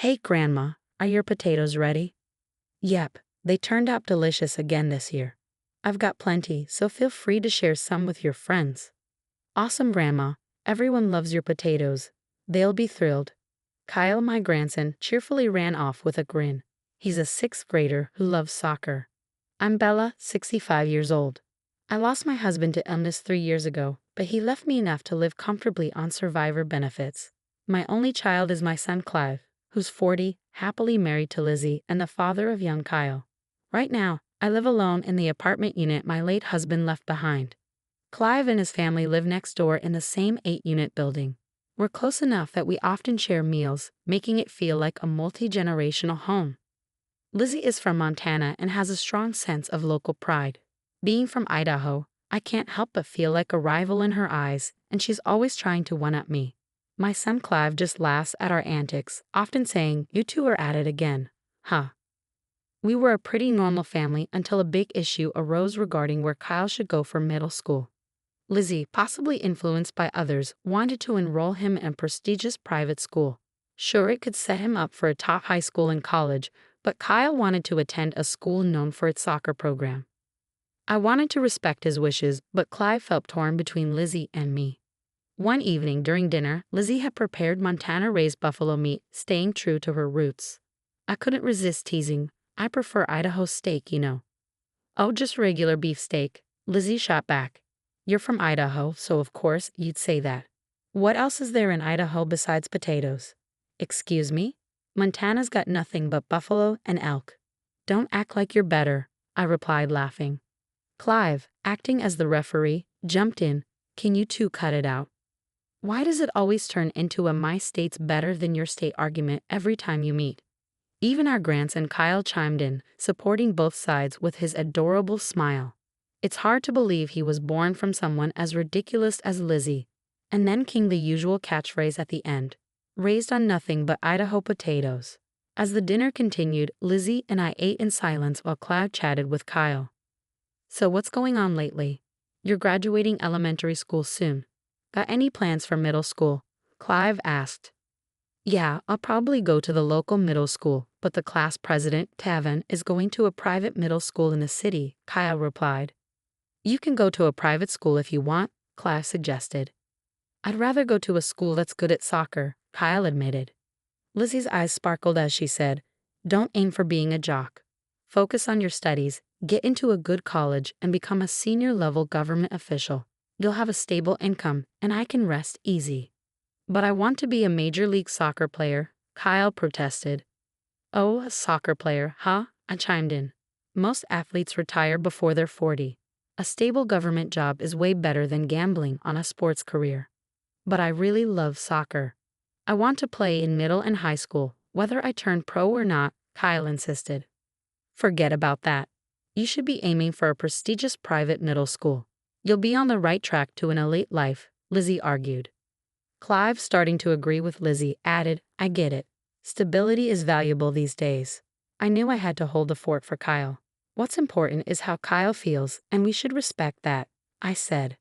Hey, Grandma, are your potatoes ready? Yep, they turned out delicious again this year. I've got plenty, so feel free to share some with your friends. Awesome, Grandma. Everyone loves your potatoes. They'll be thrilled. Kyle, my grandson, cheerfully ran off with a grin. He's a sixth grader who loves soccer. I'm Bella, 65 years old. I lost my husband to illness 3 years ago, but he left me enough to live comfortably on survivor benefits. My only child is my son Clive, who's 40, happily married to Lizzie and the father of young Kyle. Right now, I live alone in the apartment unit my late husband left behind. Clive and his family live next door in the same 8-unit building. We're close enough that we often share meals, making it feel like a multi-generational home. Lizzie is from Montana and has a strong sense of local pride. Being from Idaho, I can't help but feel like a rival in her eyes, and she's always trying to one-up me. My son Clive just laughs at our antics, often saying, "You two are at it again, huh?" We were a pretty normal family until a big issue arose regarding where Kyle should go for middle school. Lizzie, possibly influenced by others, wanted to enroll him in a prestigious private school. Sure, it could set him up for a top high school and college, but Kyle wanted to attend a school known for its soccer program. I wanted to respect his wishes, but Clive felt torn between Lizzie and me. One evening during dinner, Lizzie had prepared Montana-raised buffalo meat, staying true to her roots. I couldn't resist teasing. I prefer Idaho steak, you know. Oh, just regular beef steak, Lizzie shot back. You're from Idaho, so of course you'd say that. What else is there in Idaho besides potatoes? Excuse me? Montana's got nothing but buffalo and elk. Don't act like you're better, I replied, laughing. Clive, acting as the referee, jumped in. Can you two cut it out? Why does it always turn into a my state's better than your state argument every time you meet? Even our grandson Kyle chimed in, supporting both sides with his adorable smile. It's hard to believe he was born from someone as ridiculous as Lizzie. And then came the usual catchphrase at the end, raised on nothing but Idaho potatoes. As the dinner continued, Lizzie and I ate in silence while Clive chatted with Kyle. So what's going on lately? You're graduating elementary school soon. Got any plans for middle school? Clive asked. Yeah, I'll probably go to the local middle school, but the class president, Tavan, is going to a private middle school in the city, Kyle replied. You can go to a private school if you want, Clive suggested. I'd rather go to a school that's good at soccer, Kyle admitted. Lizzie's eyes sparkled as she said, Don't aim for being a jock. Focus on your studies, get into a good college, and become a senior-level government official. You'll have a stable income, and I can rest easy. But I want to be a Major League Soccer player, Kyle protested. Oh, a soccer player, huh? I chimed in. Most athletes retire before they're 40. A stable government job is way better than gambling on a sports career. But I really love soccer. I want to play in middle and high school, whether I turn pro or not, Kyle insisted. Forget about that. You should be aiming for a prestigious private middle school. You'll be on the right track to an elite life, Lizzie argued. Clive, starting to agree with Lizzie, added, I get it. Stability is valuable these days. I knew I had to hold the fort for Kyle. What's important is how Kyle feels, and we should respect that, I said.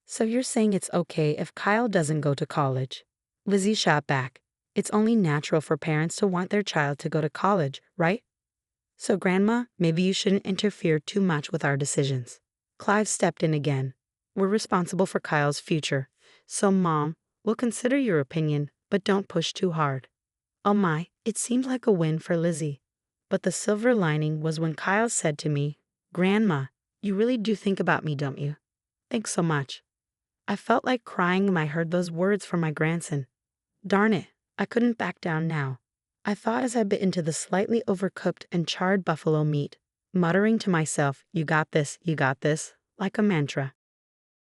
So you're saying it's okay if Kyle doesn't go to college? Lizzie shot back. It's only natural for parents to want their child to go to college, right? So Grandma, maybe you shouldn't interfere too much with our decisions. Clive stepped in again. We're responsible for Kyle's future. So Mom, we'll consider your opinion, but don't push too hard. Oh my, it seemed like a win for Lizzie. But the silver lining was when Kyle said to me, Grandma, you really do think about me, don't you? Thanks so much. I felt like crying when I heard those words from my grandson. Darn it, I couldn't back down now. I thought as I bit into the slightly overcooked and charred buffalo meat, muttering to myself, you got this, like a mantra.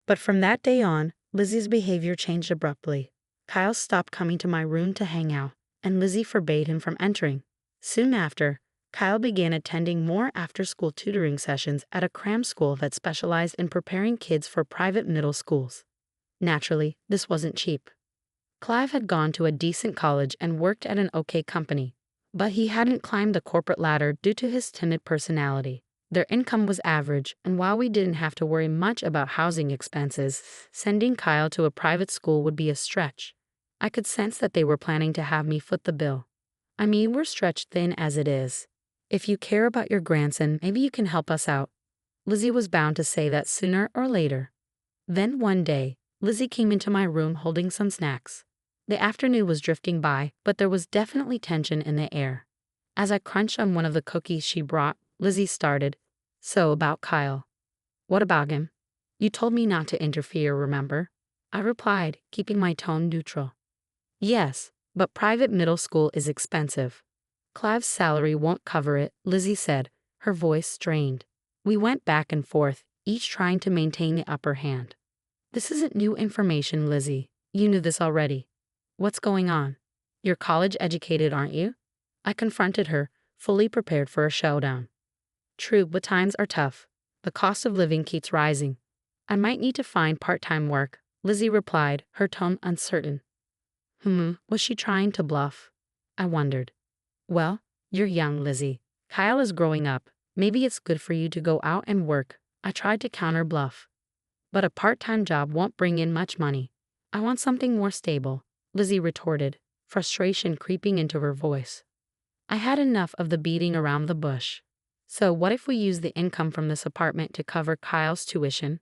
But from that day on, Lizzie's behavior changed abruptly. Kyle stopped coming to my room to hang out, and Lizzie forbade him from entering. Soon after, Kyle began attending more after-school tutoring sessions at a cram school that specialized in preparing kids for private middle schools. Naturally, this wasn't cheap. Clive had gone to a decent college and worked at an okay company, but he hadn't climbed the corporate ladder due to his timid personality. Their income was average, and while we didn't have to worry much about housing expenses, sending Kyle to a private school would be a stretch. I could sense that they were planning to have me foot the bill. I mean, we're stretched thin as it is. If you care about your grandson, maybe you can help us out. Lizzie was bound to say that sooner or later. Then one day, Lizzie came into my room holding some snacks. The afternoon was drifting by, but there was definitely tension in the air. As I crunched on one of the cookies she brought, Lizzie started. So about Kyle. What about him? You told me not to interfere, remember? I replied, keeping my tone neutral. Yes, but private middle school is expensive. Clive's salary won't cover it, Lizzie said, her voice strained. We went back and forth, each trying to maintain the upper hand. This isn't new information, Lizzie. You knew this already. What's going on? You're college educated, aren't you? I confronted her, fully prepared for a showdown. True, but times are tough. The cost of living keeps rising. I might need to find part-time work, Lizzie replied, her tone uncertain. Was she trying to bluff? I wondered. Well, you're young, Lizzie. Kyle is growing up. Maybe it's good for you to go out and work. I tried to counter bluff. But a part-time job won't bring in much money. I want something more stable, Lizzie retorted, frustration creeping into her voice. I had enough of the beating around the bush. So what if we use the income from this apartment to cover Kyle's tuition?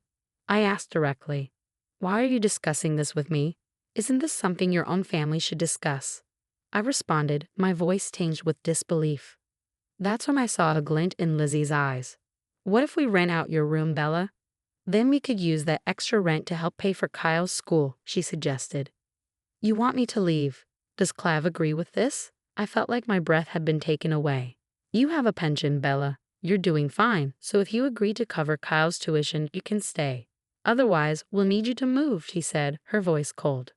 I asked directly. Why are you discussing this with me? Isn't this something your own family should discuss? I responded, my voice tinged with disbelief. That's when I saw a glint in Lizzie's eyes. What if we rent out your room, Bella? Then we could use that extra rent to help pay for Kyle's school, she suggested. You want me to leave? Does Clive agree with this? I felt like my breath had been taken away. You have a pension, Bella. You're doing fine, so if you agree to cover Kyle's tuition, you can stay. Otherwise, we'll need you to move, she said, her voice cold.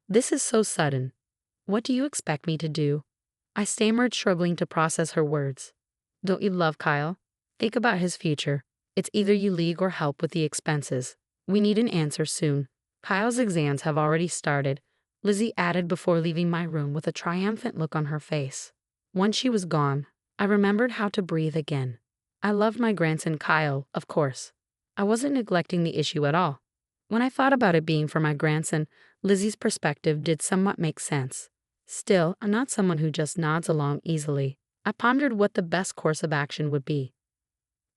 This is so sudden. What do you expect me to do? I stammered, struggling to process her words. Don't you love Kyle? Think about his future. It's either you leave or help with the expenses. We need an answer soon. Kyle's exams have already started, Lizzie added before leaving my room with a triumphant look on her face. Once she was gone, I remembered how to breathe again. I loved my grandson Kyle, of course. I wasn't neglecting the issue at all. When I thought about it being for my grandson, Lizzie's perspective did somewhat make sense. Still, I'm not someone who just nods along easily. I pondered what the best course of action would be.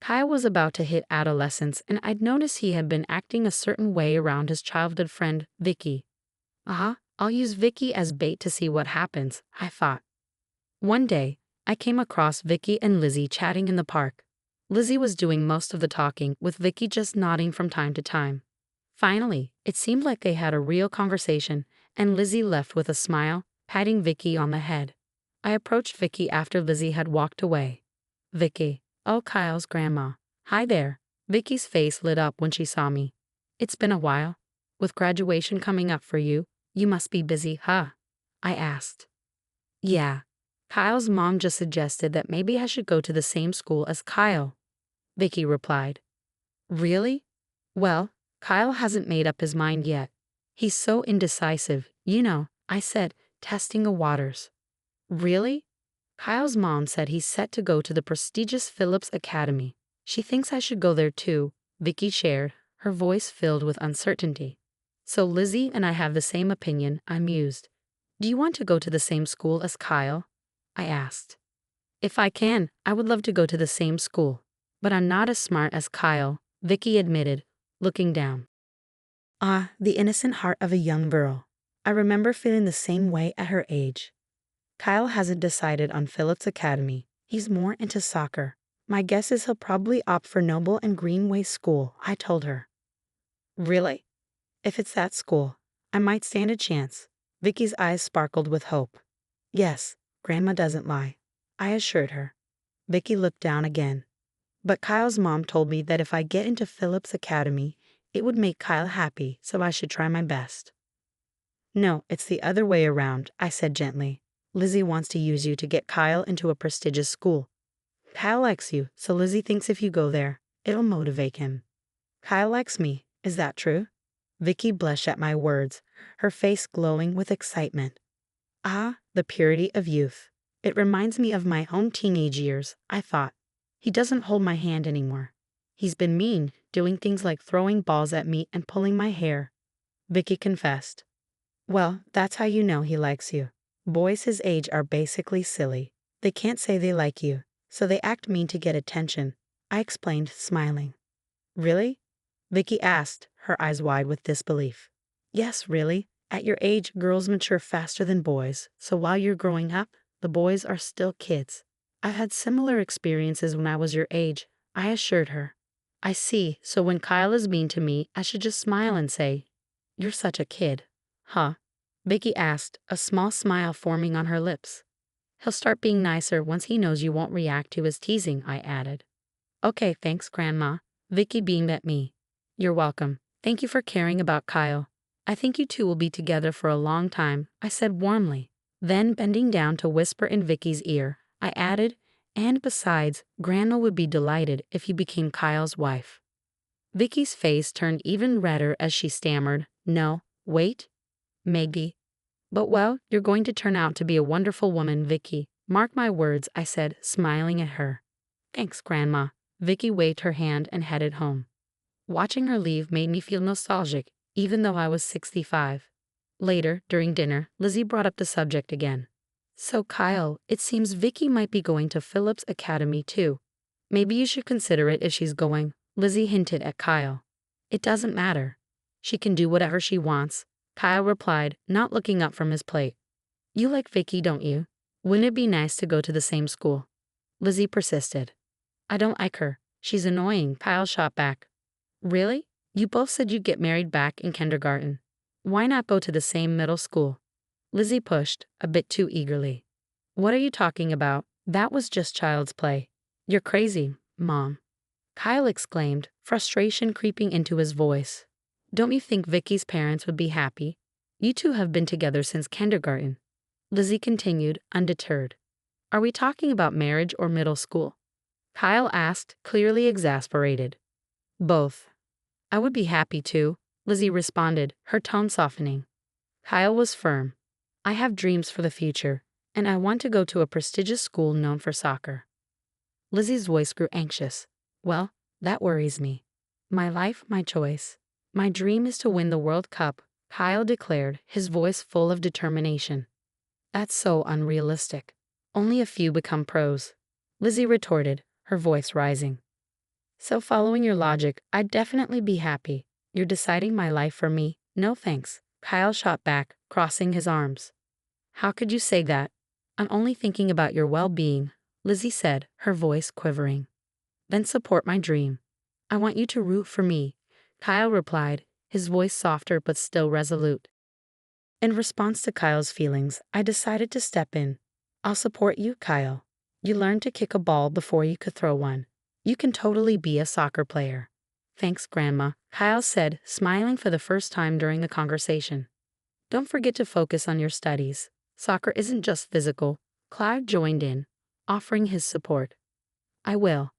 Kyle was about to hit adolescence, and I'd noticed he had been acting a certain way around his childhood friend, Vicky. I'll use Vicky as bait to see what happens, I thought. One day, I came across Vicky and Lizzie chatting in the park. Lizzie was doing most of the talking, with Vicky just nodding from time to time. Finally, it seemed like they had a real conversation, and Lizzie left with a smile, patting Vicky on the head. I approached Vicky after Lizzie had walked away. Vicky, oh, Kyle's grandma. Hi there. Vicky's face lit up when she saw me. It's been a while. With graduation coming up for you, you must be busy, huh? I asked. Yeah. Kyle's mom just suggested that maybe I should go to the same school as Kyle, Vicky replied. Really? Well, Kyle hasn't made up his mind yet. He's so indecisive, I said, testing the waters. Really? Kyle's mom said he's set to go to the prestigious Phillips Academy. She thinks I should go there too, Vicky shared, her voice filled with uncertainty. So Lizzie and I have the same opinion, I mused. Do you want to go to the same school as Kyle? I asked. If I can, I would love to go to the same school. But I'm not as smart as Kyle, Vicky admitted, looking down. The innocent heart of a young girl. I remember feeling the same way at her age. Kyle hasn't decided on Phillips Academy. He's more into soccer. My guess is he'll probably opt for Noble and Greenway School, I told her. Really? If it's that school, I might stand a chance. Vicky's eyes sparkled with hope. Yes, Grandma doesn't lie, I assured her. Vicky looked down again. But Kyle's mom told me that if I get into Phillips Academy, it would make Kyle happy, so I should try my best. No, it's the other way around, I said gently. Lizzie wants to use you to get Kyle into a prestigious school. Kyle likes you, so Lizzie thinks if you go there, it'll motivate him. Kyle likes me, is that true? Vicky blushed at my words, her face glowing with excitement. The purity of youth. It reminds me of my own teenage years, I thought. He doesn't hold my hand anymore. He's been mean, doing things like throwing balls at me and pulling my hair. Vicky confessed. Well, that's how you know he likes you. Boys his age are basically silly. They can't say they like you, so they act mean to get attention, I explained, smiling. Really? Vicky asked, her eyes wide with disbelief. Yes, really. At your age, girls mature faster than boys, so while you're growing up, the boys are still kids. I've had similar experiences when I was your age, I assured her. I see, so when Kyle is mean to me, I should just smile and say, "You're such a kid." Huh? Vicky asked, a small smile forming on her lips. He'll start being nicer once he knows you won't react to his teasing, I added. Okay, thanks, Grandma. Vicky beamed at me. You're welcome. Thank you for caring about Kyle. I think you two will be together for a long time, I said warmly. Then, bending down to whisper in Vicky's ear, I added, and besides, Grandma would be delighted if you became Kyle's wife. Vicky's face turned even redder as she stammered, no, wait, maybe. But well, you're going to turn out to be a wonderful woman, Vicky. Mark my words, I said, smiling at her. Thanks, Grandma. Vicky waved her hand and headed home. Watching her leave made me feel nostalgic, even though I was 65. Later, during dinner, Lizzie brought up the subject again. So Kyle, it seems Vicky might be going to Phillips Academy too. Maybe you should consider it if she's going, Lizzie hinted at Kyle. It doesn't matter. She can do whatever she wants, Kyle replied, not looking up from his plate. You like Vicky, don't you? Wouldn't it be nice to go to the same school? Lizzie persisted. I don't like her. She's annoying, Kyle shot back. Really? You both said you'd get married back in kindergarten. Why not go to the same middle school? Lizzie pushed, a bit too eagerly. What are you talking about? That was just child's play. You're crazy, Mom. Kyle exclaimed, frustration creeping into his voice. Don't you think Vicky's parents would be happy? You two have been together since kindergarten. Lizzie continued, undeterred. Are we talking about marriage or middle school? Kyle asked, clearly exasperated. Both. I would be happy to, Lizzie responded, her tone softening. Kyle was firm. I have dreams for the future, and I want to go to a prestigious school known for soccer. Lizzie's voice grew anxious. Well, that worries me. My life, my choice. My dream is to win the World Cup, Kyle declared, his voice full of determination. That's so unrealistic. Only a few become pros. Lizzie retorted, her voice rising. So following your logic, I'd definitely be happy. You're deciding my life for me? No thanks. Kyle shot back, crossing his arms. How could you say that? I'm only thinking about your well-being, Lizzie said, her voice quivering. Then support my dream. I want you to root for me, Kyle replied, his voice softer but still resolute. In response to Kyle's feelings, I decided to step in. I'll support you, Kyle. You learned to kick a ball before you could throw one. You can totally be a soccer player. Thanks, Grandma, Kyle said, smiling for the first time during the conversation. Don't forget to focus on your studies. Soccer isn't just physical. Clive joined in, offering his support. I will.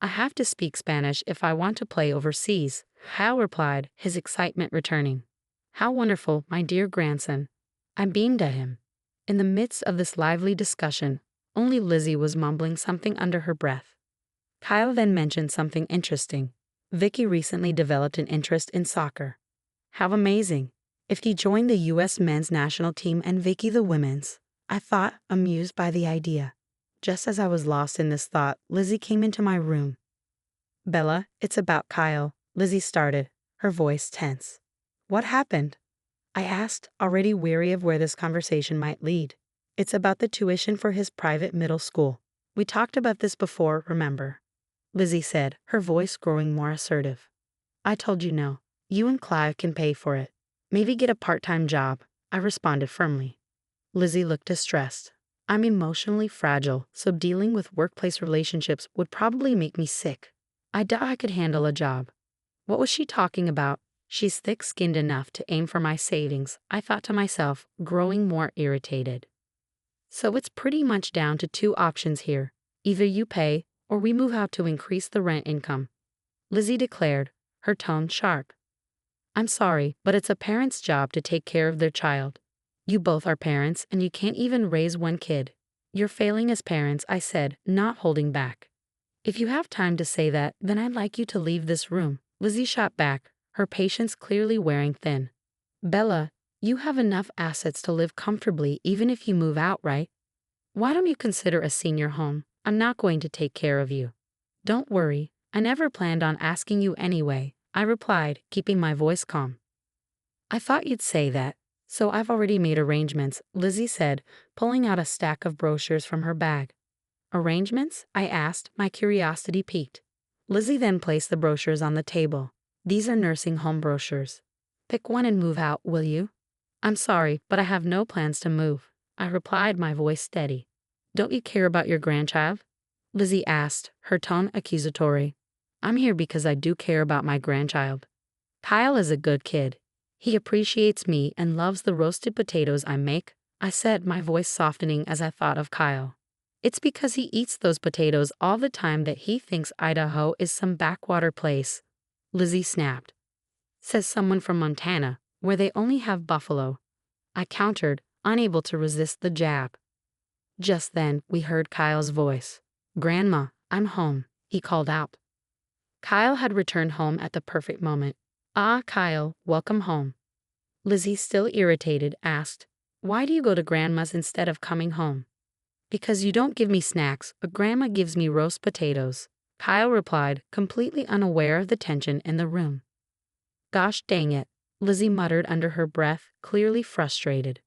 I have to speak Spanish if I want to play overseas, Kyle replied, his excitement returning. How wonderful, my dear grandson. I beamed at him. In the midst of this lively discussion, only Lizzie was mumbling something under her breath. Kyle then mentioned something interesting. Vicky recently developed an interest in soccer. How amazing. If he joined the U.S. men's national team and Vicky the women's, I thought, amused by the idea. Just as I was lost in this thought, Lizzie came into my room. Bella, it's about Kyle, Lizzie started, her voice tense. What happened? I asked, already weary of where this conversation might lead. It's about the tuition for his private middle school. We talked about this before, remember? Lizzie said, her voice growing more assertive. I told you no. You and Clive can pay for it. Maybe get a part-time job, I responded firmly. Lizzie looked distressed. I'm emotionally fragile, so dealing with workplace relationships would probably make me sick. I doubt I could handle a job. What was she talking about? She's thick-skinned enough to aim for my savings, I thought to myself, growing more irritated. So it's pretty much down to two options here. Either you pay, or we move out to increase the rent income. Lizzie declared, her tone sharp. I'm sorry, but it's a parent's job to take care of their child. You both are parents, and you can't even raise one kid. You're failing as parents, I said, not holding back. If you have time to say that, then I'd like you to leave this room. Lizzie shot back, her patience clearly wearing thin. Bella, You have enough assets to live comfortably even if you move out, right? Why don't you consider a senior home? I'm not going to take care of you. Don't worry, I never planned on asking you anyway, I replied, keeping my voice calm. I thought you'd say that, so I've already made arrangements, Lizzie said, pulling out a stack of brochures from her bag. Arrangements? I asked, my curiosity piqued. Lizzie then placed the brochures on the table. These are nursing home brochures. Pick one and move out, will you? I'm sorry, but I have no plans to move, I replied, my voice steady. Don't you care about your grandchild? Lizzie asked, her tone accusatory. I'm here because I do care about my grandchild. Kyle is a good kid. He appreciates me and loves the roasted potatoes I make, I said, my voice softening as I thought of Kyle. It's because he eats those potatoes all the time that he thinks Idaho is some backwater place, Lizzie snapped. Says someone from Montana, where they only have buffalo. I countered, unable to resist the jab. Just then, we heard Kyle's voice. Grandma, I'm home, he called out. Kyle had returned home at the perfect moment. Ah, Kyle, welcome home. Lizzie, still irritated, asked, Why do you go to Grandma's instead of coming home? Because you don't give me snacks, but Grandma gives me roast potatoes, Kyle replied, completely unaware of the tension in the room. Gosh dang it, Lizzie muttered under her breath, clearly frustrated.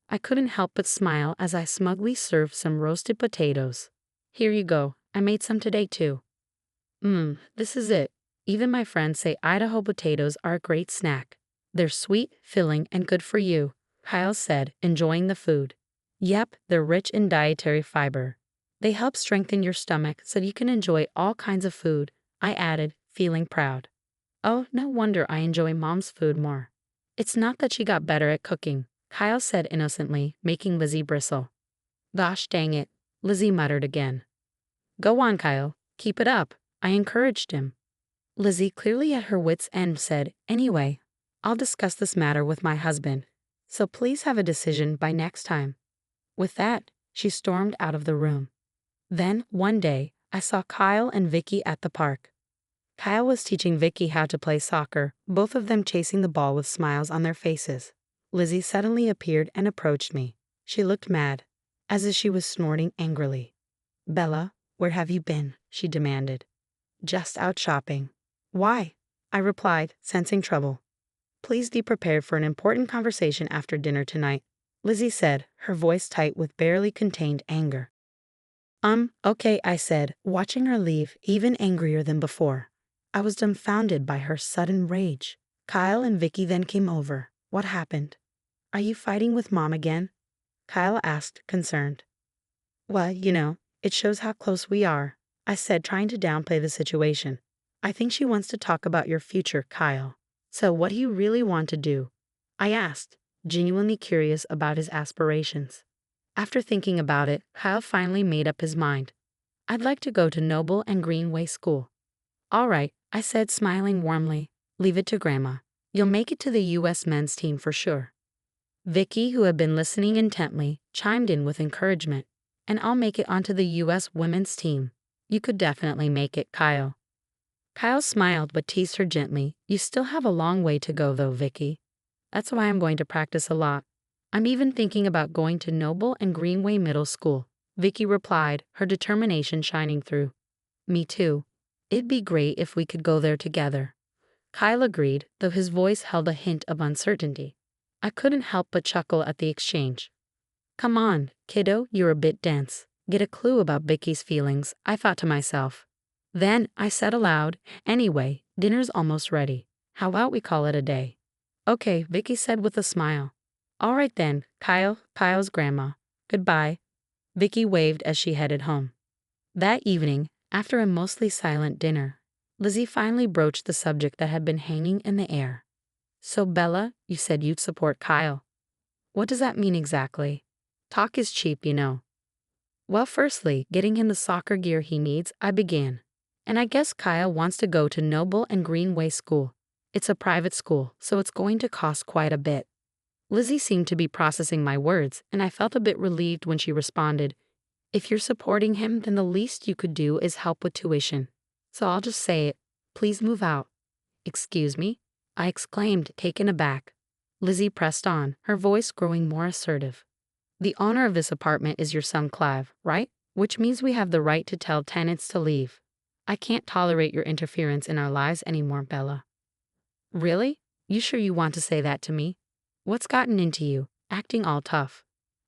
I couldn't help but smile as I smugly served some roasted potatoes. Here you go, I made some today too. This is it. Even my friends say Idaho potatoes are a great snack. They're sweet, filling, and good for you, Kyle said, enjoying the food. Yep, they're rich in dietary fiber. They help strengthen your stomach so you can enjoy all kinds of food, I added, feeling proud. Oh, no wonder I enjoy Mom's food more. It's not that she got better at cooking, Kyle said innocently, making Lizzie bristle. Gosh dang it, Lizzie muttered again. Go on, Kyle, keep it up, I encouraged him. Lizzie, clearly at her wits' end, said, Anyway, I'll discuss this matter with my husband, so please have a decision by next time. With that, she stormed out of the room. Then, one day, I saw Kyle and Vicky at the park. Kyle was teaching Vicky how to play soccer, both of them chasing the ball with smiles on their faces. Lizzie suddenly appeared and approached me. She looked mad, as if she was snorting angrily. Bella, where have you been? She demanded. Just out shopping. Why? I replied, sensing trouble. Please be prepared for an important conversation after dinner tonight, Lizzie said, her voice tight with barely contained anger. Okay, I said, watching her leave, even angrier than before. I was dumbfounded by her sudden rage. Kyle and Vicky then came over. What happened? Are you fighting with Mom again? Kyle asked, concerned. Well, it shows how close we are, I said, trying to downplay the situation. I think she wants to talk about your future, Kyle. So what do you really want to do? I asked, genuinely curious about his aspirations. After thinking about it, Kyle finally made up his mind. I'd like to go to Noble and Greenway School. All right, I said, smiling warmly. Leave it to Grandma. You'll make it to the U.S. men's team for sure. Vicky, who had been listening intently, chimed in with encouragement. And I'll make it onto the U.S. women's team. You could definitely make it, Kyle. Kyle smiled but teased her gently. You still have a long way to go though, Vicky. That's why I'm going to practice a lot. I'm even thinking about going to Noble and Greenway Middle School, Vicky replied, her determination shining through. Me too. It'd be great if we could go there together. Kyle agreed, though his voice held a hint of uncertainty. I couldn't help but chuckle at the exchange. Come on, kiddo, you're a bit dense. Get a clue about Vicky's feelings, I thought to myself. Then I said aloud, Anyway, dinner's almost ready. How about we call it a day? Okay, Vicky said with a smile. All right then, Kyle's grandma. Goodbye. Vicky waved as she headed home. That evening, after a mostly silent dinner, Lizzie finally broached the subject that had been hanging in the air. So Bella, you said you'd support Kyle. What does that mean exactly? Talk is cheap, you know. Well, firstly, getting him the soccer gear he needs, I began. And I guess Kyle wants to go to Noble and Greenway School. It's a private school, so it's going to cost quite a bit. Lizzie seemed to be processing my words, and I felt a bit relieved when she responded, If you're supporting him, then the least you could do is help with tuition. So I'll just say it. Please move out. Excuse me? I exclaimed, taken aback. Lizzie pressed on, her voice growing more assertive. The owner of this apartment is your son Clive, right? Which means we have the right to tell tenants to leave. I can't tolerate your interference in our lives anymore, Bella. Really? You sure you want to say that to me? What's gotten into you, acting all tough?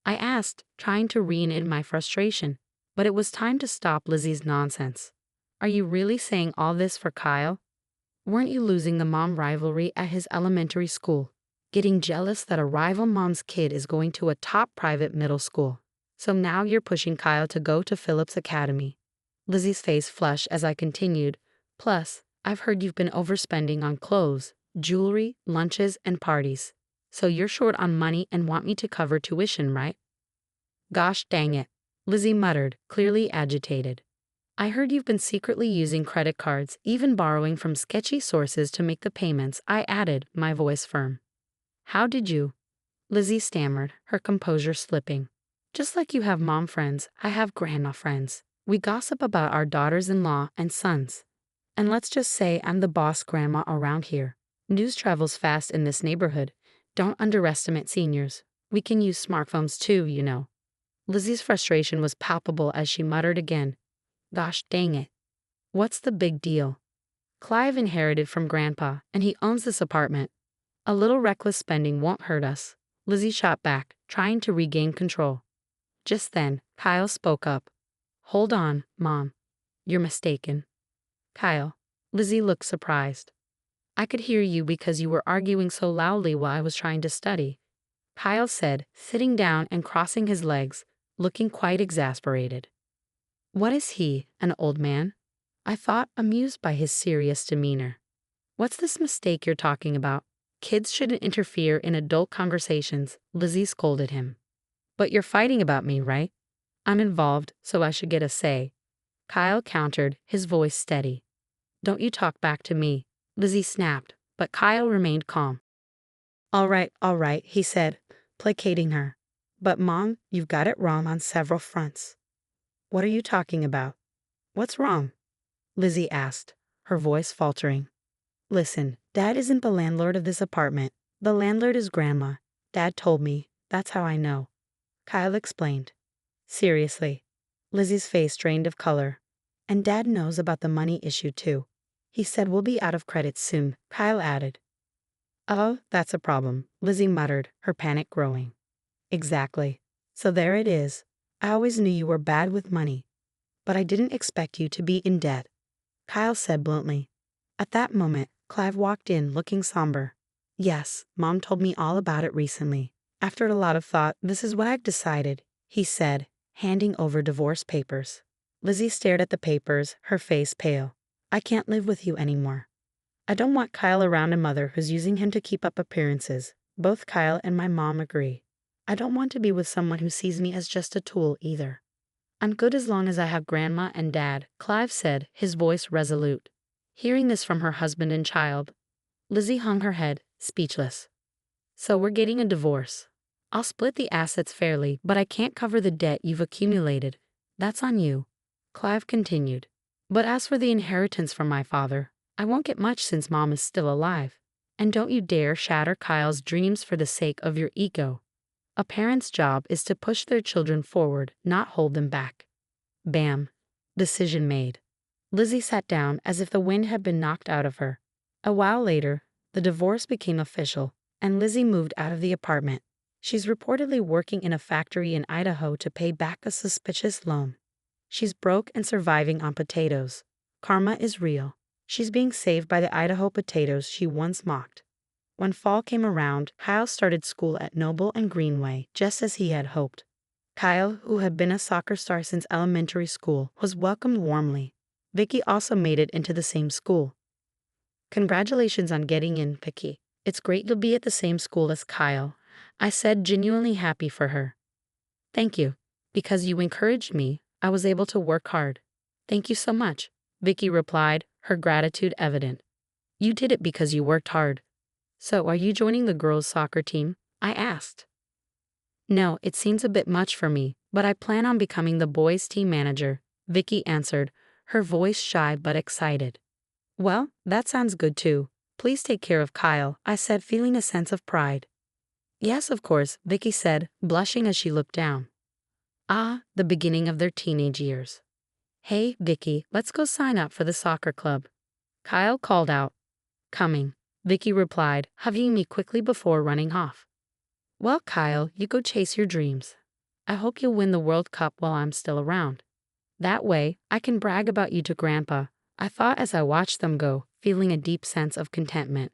I asked, trying to rein in my frustration. But it was time to stop Lizzie's nonsense. Are you really saying all this for Kyle? Weren't you losing the mom rivalry at his elementary school? Getting jealous that a rival mom's kid is going to a top private middle school. So now you're pushing Kyle to go to Phillips Academy. Lizzie's face flushed as I continued. Plus, I've heard you've been overspending on clothes, jewelry, lunches, and parties. So you're short on money and want me to cover tuition, right? Gosh dang it, Lizzie muttered, clearly agitated. I heard you've been secretly using credit cards, even borrowing from sketchy sources to make the payments, I added, my voice firm. How did you? Lizzie stammered, her composure slipping. Just like you have mom friends, I have grandma friends. We gossip about our daughters-in-law and sons. And let's just say I'm the boss grandma around here. News travels fast in this neighborhood. Don't underestimate seniors. We can use smartphones too, you know. Lizzie's frustration was palpable as she muttered again. Gosh dang it. What's the big deal? Clive inherited from Grandpa, and he owns this apartment. A little reckless spending won't hurt us. Lizzie shot back, trying to regain control. Just then, Kyle spoke up. Hold on, Mom. You're mistaken. Kyle. Lizzie looked surprised. I could hear you because you were arguing so loudly while I was trying to study, Kyle said, sitting down and crossing his legs, looking quite exasperated. What is he, an old man? I thought, amused by his serious demeanor. What's this mistake you're talking about? Kids shouldn't interfere in adult conversations, Lizzie scolded him. But you're fighting about me, right? I'm involved, so I should get a say. Kyle countered, his voice steady. Don't you talk back to me, Lizzie snapped, but Kyle remained calm. All right, he said, placating her. But Mom, you've got it wrong on several fronts. What are you talking about? What's wrong? Lizzie asked, her voice faltering. Listen, Dad isn't the landlord of this apartment. The landlord is Grandma. Dad told me. That's how I know. Kyle explained. Seriously. Lizzie's face drained of color. And Dad knows about the money issue too. He said we'll be out of credit soon, Kyle added. Oh, that's a problem, Lizzie muttered, her panic growing. Exactly. So there it is. I always knew you were bad with money. But I didn't expect you to be in debt, Kyle said bluntly. At that moment, Clive walked in looking somber. Yes, Mom told me all about it recently. After a lot of thought, this is what I've decided, he said, handing over divorce papers. Lizzie stared at the papers, her face pale. I can't live with you anymore. I don't want Kyle around a mother who's using him to keep up appearances. Both Kyle and my mom agree. I don't want to be with someone who sees me as just a tool either. I'm good as long as I have Grandma and Dad, Clive said, his voice resolute. Hearing this from her husband and child, Lizzie hung her head, speechless. So we're getting a divorce. I'll split the assets fairly, but I can't cover the debt you've accumulated. That's on you, Clive continued. But as for the inheritance from my father, I won't get much since Mom is still alive. And don't you dare shatter Kyle's dreams for the sake of your ego. A parent's job is to push their children forward, not hold them back. Bam. Decision made. Lizzie sat down as if the wind had been knocked out of her. A while later, the divorce became official, and Lizzie moved out of the apartment. She's reportedly working in a factory in Idaho to pay back a suspicious loan. She's broke and surviving on potatoes. Karma is real. She's being saved by the Idaho potatoes she once mocked. When fall came around, Kyle started school at Noble and Greenway, just as he had hoped. Kyle, who had been a soccer star since elementary school, was welcomed warmly. Vicky also made it into the same school. Congratulations on getting in, Vicky. It's great you'll be at the same school as Kyle, I said, genuinely happy for her. Thank you. Because you encouraged me, I was able to work hard. Thank you so much, Vicky replied, her gratitude evident. You did it because you worked hard. So are you joining the girls' soccer team? I asked. No, it seems a bit much for me, but I plan on becoming the boys' team manager, Vicky answered, her voice shy but excited. Well, that sounds good too. Please take care of Kyle, I said, feeling a sense of pride. Yes, of course, Vicky said, blushing as she looked down. Ah, the beginning of their teenage years. Hey, Vicky, let's go sign up for the soccer club. Kyle called out. Coming, Vicky replied, hugging me quickly before running off. Well, Kyle, you go chase your dreams. I hope you'll win the World Cup while I'm still around. That way, I can brag about you to Grandpa, I thought as I watched them go, feeling a deep sense of contentment.